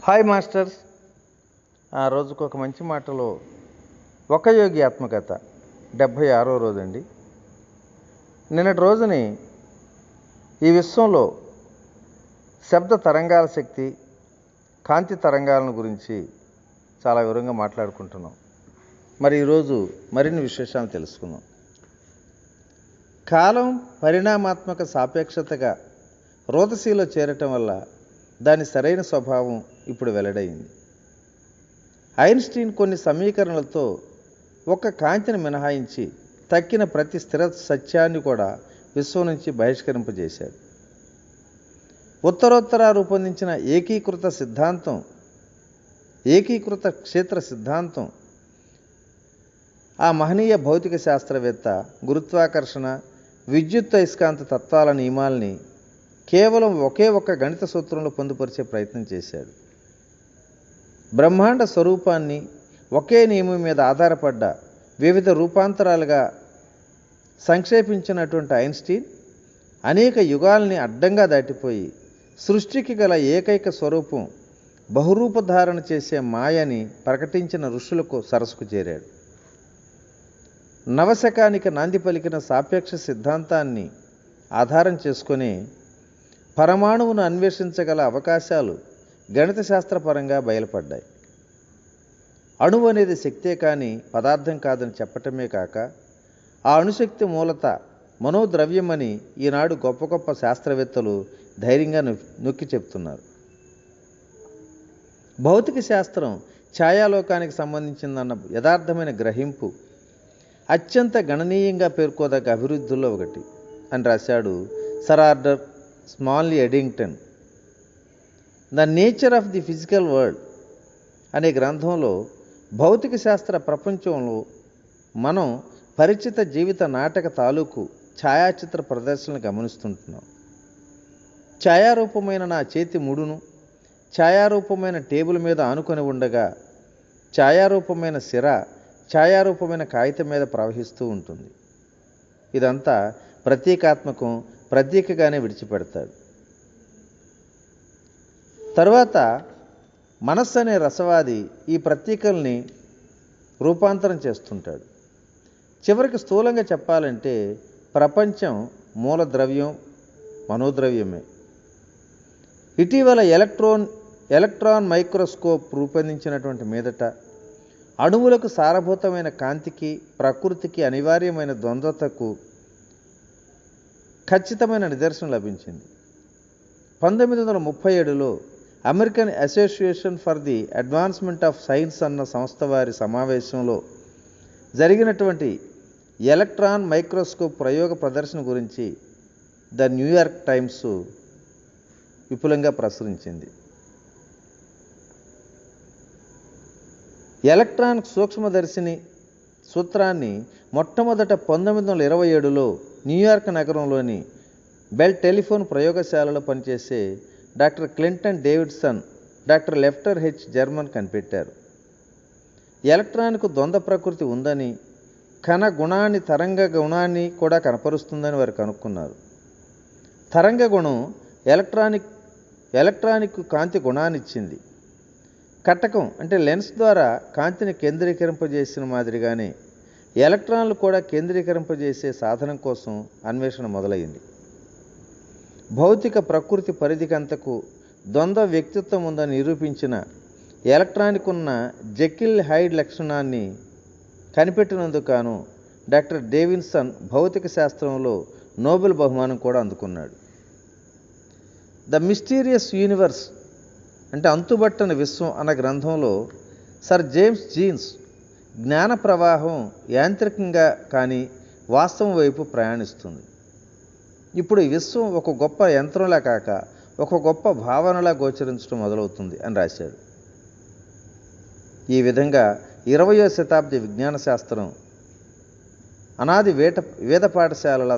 Hi masters. రోజుకు ఒక మంచి మాటలో ఒక యోగి ఆత్మకథ 76వ రోజండి. నిన్నటి రోజుని ఈ విశ్వంలో శబ్ద తరంగాల శక్తి, కాంతి తరంగాలను గురించి చాలా వివరంగా మాట్లాడుకుంటున్నాం. మరి ఈరోజు మరిన్ని విశేషాలు తెలుసుకుందాం. కాలం పరిణామాత్మక సాపేక్షతగా రోదసీలో చేరటం వల్ల దాని సరైన స్వభావం ఇప్పుడు వెల్లడైంది. ఐన్స్టీన్ కొన్ని సమీకరణలతో ఒక్క కాంతిని మినహాయించి తక్కిన ప్రతి స్థిర సత్యాన్ని కూడా విశ్వం నుంచి బహిష్కరింపజేశాడు. ఉత్తరోత్తర రూపొందించిన ఏకీకృత క్షేత్ర సిద్ధాంతం ఆ మహనీయ భౌతిక శాస్త్రవేత్త గురుత్వాకర్షణ, విద్యుత్ అయస్కాంత తత్వాల నియమాల్ని కేవలం ఒకే ఒక్క గణిత సూత్రంలో పొందుపరిచే ప్రయత్నం చేశాడు. బ్రహ్మాండ స్వరూపాన్ని ఒకే నియమం మీద ఆధారపడ్డ వివిధ రూపాంతరాలుగా సంక్షేపించినటువంటి ఐన్స్టీన్ అనేక యుగాల్ని అడ్డంగా దాటిపోయి సృష్టికి గల ఏకైక స్వరూపం బహురూపధారణ చేసే మాయని ప్రకటించిన ఋషులకు సరస్సుకు చేరాడు. నవశకానికి నాంది పలికిన సాపేక్ష సిద్ధాంతాన్ని ఆధారం చేసుకొని పరమాణువును అన్వేషించగల అవకాశాలు గణిత శాస్త్రపరంగా బయలుపడ్డాయి. అణువు అనేది శక్తే కానీ పదార్థం కాదని చెప్పటమే కాక ఆ అణుశక్తి మూలత మనోద్రవ్యమని ఈనాడు గొప్ప గొప్ప శాస్త్రవేత్తలు ధైర్యంగా నొక్కి చెప్తున్నారు. భౌతిక శాస్త్రం ఛాయాలోకానికి సంబంధించిందన్న యథార్థమైన గ్రహింపు అత్యంత గణనీయంగా పేర్కోదగ్గ అభివృద్ధుల్లో ఒకటి అని రాశాడు sir Arthur Stanley Eddington. The nature of the physical world అనే గ్రంథంలో భౌతిక శాస్త్ర ప్రపంచంలో మనం పరిచిత జీవిత నాటక తాలూకు ఛాయాచిత్ర ప్రదర్శనలు గమనిస్తుంటున్నాం. ఛాయారూపమైన నా చేతి ముడును ఛాయారూపమైన టేబుల్ మీద ఆనుకొని ఉండగా ఛాయారూపమైన సిర ఛాయారూపమైన కాగితం మీద ప్రవహిస్తూ ఉంటుంది. ఇదంతా ప్రతీకాత్మకం, ప్రతీకగానే విడిచిపెడతాడు. తరువాత మనస్సు అనే రసవాది ఈ ప్రతీకల్ని రూపాంతరం చేస్తుంటాడు. చివరికి స్థూలంగా చెప్పాలంటే ప్రపంచం మూలద్రవ్యం మనోద్రవ్యమే. ఇటీవల ఎలక్ట్రాన్ మైక్రోస్కోప్ రూపొందించినటువంటి మీదట అణువులకు సారభూతమైన కాంతికి ప్రకృతికి అనివార్యమైన ద్వంద్వతకు ఖచ్చితమైన నిదర్శనం లభించింది. 1937లో American Association for the Advancement of Science అన్న సంస్థ వారి సమావేశంలో జరిగినటువంటి ఎలక్ట్రాన్ మైక్రోస్కోప్ ప్రయోగ ప్రదర్శన గురించి ద న్యూయార్క్ టైమ్స్ విపులంగా ప్రచురించింది. ఎలక్ట్రాన్ సూక్ష్మదర్శిని సూత్రాన్ని మొట్టమొదట 1927లో న్యూయార్క్ నగరంలోని బెల్ టెలిఫోన్ ప్రయోగశాలలో పనిచేసే doctor Clinton Davidson, doctor Lester H Germer కనిపెట్టారు. ఎలక్ట్రాన్కు ద్వంద్వ ప్రకృతి ఉందని, కణ గుణాన్ని తరంగ గుణాన్ని కూడా కనపరుస్తుందని వారు కనుక్కున్నారు. తరంగ గుణం ఎలక్ట్రానిక్ కాంతి గుణాన్నిచ్చింది. కటకం అంటే లెన్స్ ద్వారా కాంతిని కేంద్రీకరింపజేసిన మాదిరిగానే ఎలక్ట్రాన్లు కూడా కేంద్రీకరింపజేసే సాధనం కోసం అన్వేషణ మొదలైంది. భౌతిక ప్రకృతి పరిధికంతకు ద్వంద్వ వ్యక్తిత్వం ఉందని నిరూపించిన ఎలక్ట్రానిక్ ఉన్న జెకిల్ హైడ్ లక్షణాన్ని కనిపెట్టినందుకు గాను డాక్టర్ డేవిడ్సన్ భౌతిక శాస్త్రంలో నోబెల్ బహుమానం కూడా అందుకున్నాడు. ద మిస్టీరియస్ యూనివర్స్ అంటే అంతుబట్టని విశ్వం అన్న గ్రంథంలో సర్ జేమ్స్ జీన్స్ జ్ఞాన ప్రవాహం యాంత్రికంగా కానీ వాస్తవం వైపు ప్రయాణిస్తుంది. ఇప్పుడు ఈ విశ్వం ఒక గొప్ప యంత్రంలా కాక ఒక గొప్ప భావనలా గోచరించడం మొదలవుతుంది అని రాశాడు. ఈ విధంగా 20వ శతాబ్ది విజ్ఞాన శాస్త్రం అనాది వేద పాఠంలా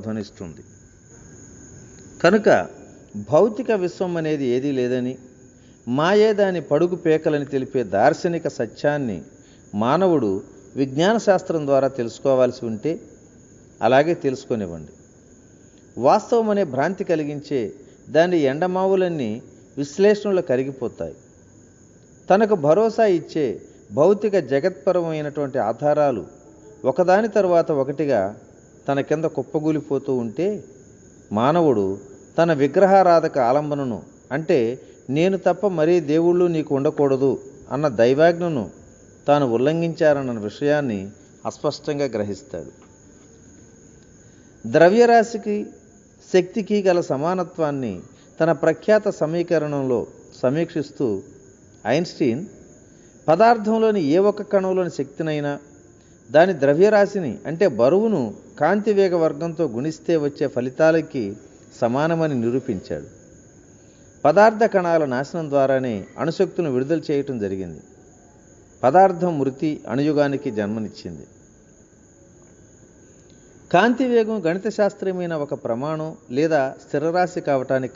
ధ్వనిస్తుంది. కనుక భౌతిక విశ్వం అనేది ఏదీ లేదని, మాయే దాని పడుగు పేకలని తెలిపే దార్శనిక సత్యాన్ని మానవుడు విజ్ఞాన శాస్త్రం ద్వారా తెలుసుకోవాల్సి ఉంటే అలాగే తెలుసుకొనివ్వండి. వాస్తవం అనే భ్రాంతి కలిగించే దాని ఎండమావులన్నీ విశ్లేషణలు కరిగిపోతాయి. తనకు భరోసా ఇచ్చే భౌతిక జగత్పరమైనటువంటి ఆధారాలు ఒకదాని తరువాత ఒకటిగా తన కింద కుప్పగూలిపోతూ ఉంటే మానవుడు తన విగ్రహారాధక ఆలంబనను, అంటే నేను తప్ప మరీ దేవుళ్ళు నీకు ఉండకూడదు అన్న దైవాజ్ఞను తాను ఉల్లంఘించారన్న విషయాన్ని అస్పష్టంగా గ్రహిస్తాడు. ద్రవ్యరాశికి శక్తికి గల సమానత్వాన్ని తన ప్రఖ్యాత సమీకరణంలో సమీక్షిస్తూ ఐన్స్టీన్ పదార్థంలోని ఏ ఒక్క కణంలోని శక్తినైనా దాని ద్రవ్యరాశిని, అంటే బరువును కాంతి వేగ వర్గంతో గుణిస్తే వచ్చే ఫలితాలకి సమానమని నిరూపించాడు. పదార్థ కణాల నాశనం ద్వారానే అణుశక్తులను విడుదల చేయటం జరిగింది. పదార్థం మృతి అణుయుగానికి జన్మనిచ్చింది. కాంతి వేగం గణిత శాస్త్రీయమైన ఒక ప్రమాణం లేదా స్థిరరాశి కావటానికి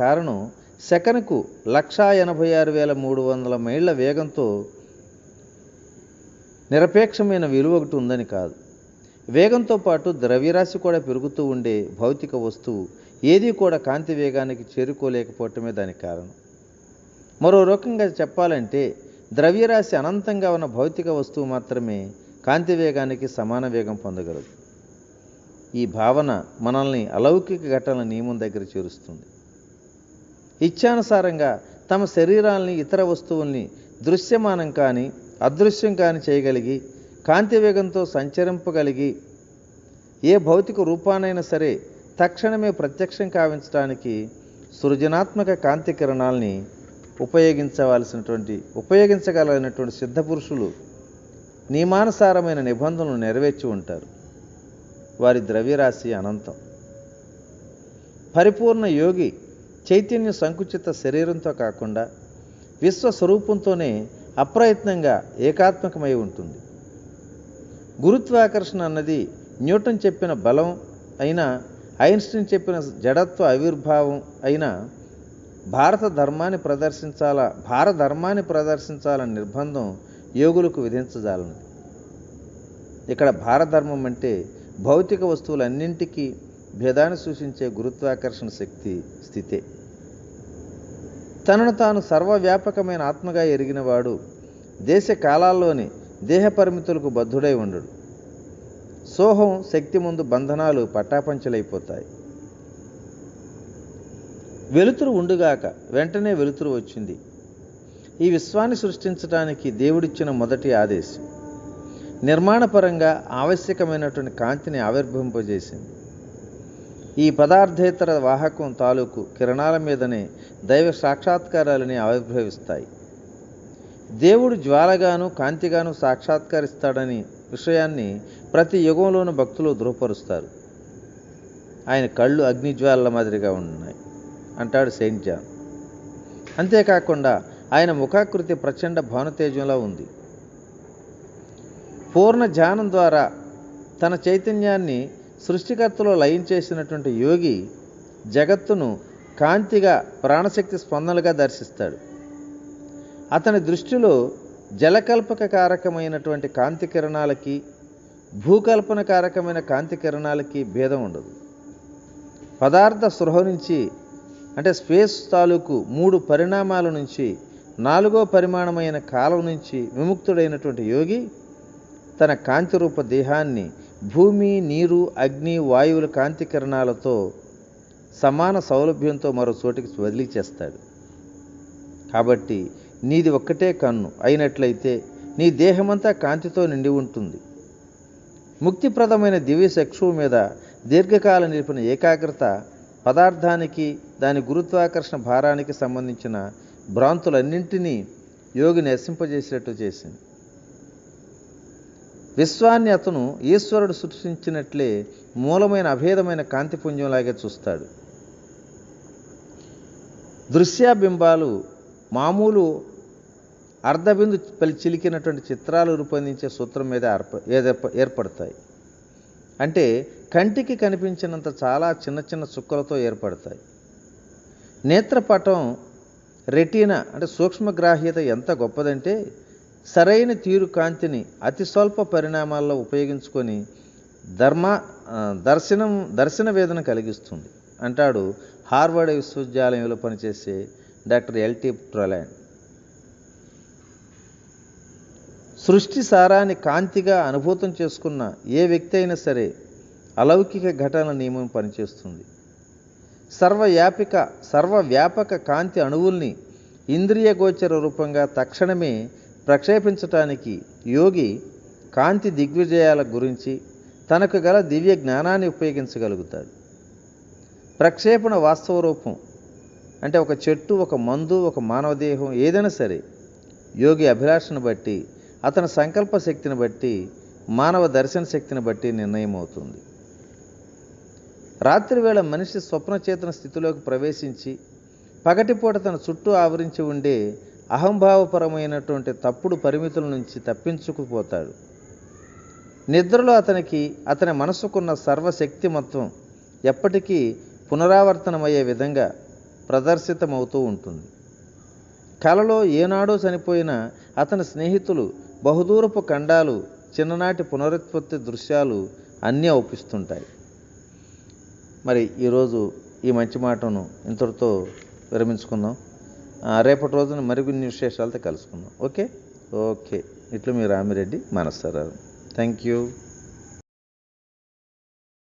కారణం సెకనుకు 186,300 మైళ్ళ వేగంతో నిరపేక్షమైన విలువ ఒకటి ఉందని కాదు. వేగంతో పాటు ద్రవ్యరాశి కూడా పెరుగుతూ ఉండే భౌతిక వస్తువు ఏదీ కూడా కాంతి వేగానికి చేరుకోలేకపోవటమే దానికి కారణం. మరో రకంగా చెప్పాలంటే ద్రవ్యరాశి అనంతంగా ఉన్న భౌతిక వస్తువు మాత్రమే కాంతి వేగానికి సమాన వేగం పొందగలదు. ఈ భావన మనల్ని అలౌకిక ఘటనల నియమం దగ్గర చేరుస్తుంది. ఇచ్ఛానుసారంగా తమ శరీరాల్ని, ఇతర వస్తువుల్ని దృశ్యమానం కానీ అదృశ్యం కానీ చేయగలిగి కాంతి వేగంతో సంచరింపగలిగి ఏ భౌతిక రూపానైనా సరే తక్షణమే కావించడానికి సృజనాత్మక కాంతి కిరణాల్ని ఉపయోగించగలిగినటువంటి సిద్ధపురుషులు నియమానుసారమైన నిబంధనలు నెరవేర్చి ఉంటారు. వారి ద్రవ్యరాశి అనంతం. పరిపూర్ణ యోగి చైతన్య సంకుచిత శరీరంతో కాకుండా విశ్వస్వరూపంతోనే అప్రయత్నంగా ఏకాత్మకమై ఉంటుంది. గురుత్వాకర్షణ అన్నది న్యూటన్ చెప్పిన బలం అయినా, ఐన్స్టీన్ చెప్పిన జడత్వ ఆవిర్భావం అయినా భారత ధర్మాన్ని ప్రదర్శించాలన్న నిర్బంధం యోగులకు విధించజాలన్నది. ఇక్కడ భారధర్మం అంటే భౌతిక వస్తువులన్నింటికీ భేదాన్ని సూచించే గురుత్వాకర్షణ శక్తి స్థితే. తనను తాను సర్వవ్యాపకమైన ఆత్మగా ఎరిగినవాడు దేశ కాలాల్లోని దేహ పరిమితులకు బద్ధుడై ఉండడు. సోహం శక్తి ముందు బంధనాలు పటాపంచలైపోతాయి. వెలుతురు ఉండుగాక వెంటనే వెలుతురు వచ్చింది. ఈ విశ్వాన్ని సృష్టించడానికి దేవుడిచ్చిన మొదటి ఆదేశం నిర్మాణపరంగా ఆవశ్యకమైనటువంటి కాంతిని ఆవిర్భవింపజేసింది. ఈ పదార్థేతర వాహకం తాలూకు కిరణాల మీదనే దైవ సాక్షాత్కారాలని ఆవిర్భవిస్తాయి. దేవుడు జ్వాలగాను కాంతిగాను సాక్షాత్కరిస్తాడని విషయాన్ని ప్రతి యుగంలోనూ భక్తులు ధృవపరుస్తారు. ఆయన కళ్ళు అగ్నిజ్వాలల మాదిరిగా ఉన్నాయి అంటాడు సెయింట్ జాన్. అంతేకాకుండా ఆయన ముఖాకృతి ప్రచండ భానుతేజంలా ఉంది. పూర్ణ ధ్యానం ద్వారా తన చైతన్యాన్ని సృష్టికర్తలో లయం చేసినటువంటి యోగి జగత్తును కాంతిగా, ప్రాణశక్తి స్పందనలుగా దర్శిస్తాడు. అతని దృష్టిలో జలకల్పక కారకమైనటువంటి కాంతి కిరణాలకి, భూకల్పన కారకమైన కాంతి కిరణాలకి భేదం ఉండదు. పదార్థ స్పృహ నుంచి, అంటే స్పేస్ తాలూకు 3 పరిణామాల నుంచి 4వ పరిమాణమైన కాలం నుంచి విముక్తుడైనటువంటి యోగి తన కాంతి రూప దేహాన్ని భూమి, నీరు, అగ్ని, వాయువుల కాంతి కిరణాలతో సమాన సౌలభ్యంతో మరో చోటికి బదిలీ చేస్తాడు. కాబట్టి నీది ఒక్కటే కన్ను అయినట్లయితే నీ దేహమంతా కాంతితో నిండి ఉంటుంది. ముక్తిప్రదమైన దివ్య చక్షువు మీద దీర్ఘకాలం నిలిపిన ఏకాగ్రత పదార్థానికి, దాని గురుత్వాకర్షణ భారానికి సంబంధించిన భ్రాంతులన్నింటినీ యోగి నశింపజేసేటట్టు చేసింది. విశ్వాన్ని అతను ఈశ్వరుడు సృష్టించినట్లే మూలమైన అభేదమైన కాంతిపుంజంలాగే చూస్తాడు. దృశ్యబింబాలు మామూలు అర్ధబిందు చిలికినటువంటి చిత్రాలు రూపొందించే సూత్రం మీద ఏర్పడతాయి. అంటే కంటికి కనిపించినంత చాలా చిన్న చిన్న చుక్కలతో ఏర్పడతాయి. నేత్రపటం, రెటీనా అంటే సూక్ష్మగ్రాహ్యత ఎంత గొప్పదంటే సరైన తీరు కాంతిని అతి స్వల్ప పరిణామాల్లో ఉపయోగించుకొని దర్శన వేదన కలిగిస్తుంది. అంటాడు హార్వర్డ్ విశ్వవిద్యాలయంలో పనిచేసే డాక్టర్ ఎల్టీ ట్రొలాండ్. సృష్టి సారాన్ని కాంతిగా అనుభూతం చేసుకున్న ఏ వ్యక్తి అయినా సరే అలౌకిక ఘటనల నియమం పనిచేస్తుంది. సర్వవ్యాపక కాంతి అణువుల్ని ఇంద్రియ గోచర రూపంగా తక్షణమే ప్రక్షేపించటానికి యోగి కాంతి దిగ్విజయాల గురించి తనకు గల దివ్య జ్ఞానాన్ని ఉపయోగించగలుగుతాడు. ప్రక్షేపణ వాస్తవ రూపం అంటే ఒక చెట్టు, ఒక మందు, ఒక మానవ దేహం ఏదైనా సరే యోగి అభిలాషను బట్టి, అతని సంకల్ప శక్తిని బట్టి, మానవ దర్శన శక్తిని బట్టి నిర్ణయం అవుతుంది. రాత్రివేళ మనిషి స్వప్నచేతన స్థితిలోకి ప్రవేశించి పగటిపూట తన చుట్టూ ఆవరించి ఉండే అహంభావపరమైనటువంటి తప్పుడు పరిమితుల నుంచి తప్పించుకుపోతాడు. నిద్రలో అతని మనసుకున్న సర్వశక్తిమత్వం ఎప్పటికీ పునరావర్తనమయ్యే విధంగా ప్రదర్శితమవుతూ ఉంటుంది. కలలో ఏనాడో చనిపోయిన అతని స్నేహితులు బహుదూరపు ఖండాలు, చిన్ననాటి పునరుత్పత్తి దృశ్యాలు అన్నీ అవుపిస్తుంటాయి. మరి ఈరోజు ఈ మంచి మాటను ఇంతటితో విరమించుకుందాం. రేపటి రోజున మరికొన్ని విశేషాలతో కలుసుకుందాం. ఓకే. ఇట్లు మీ రామిరెడ్డి మనస్సరావు. Thank you.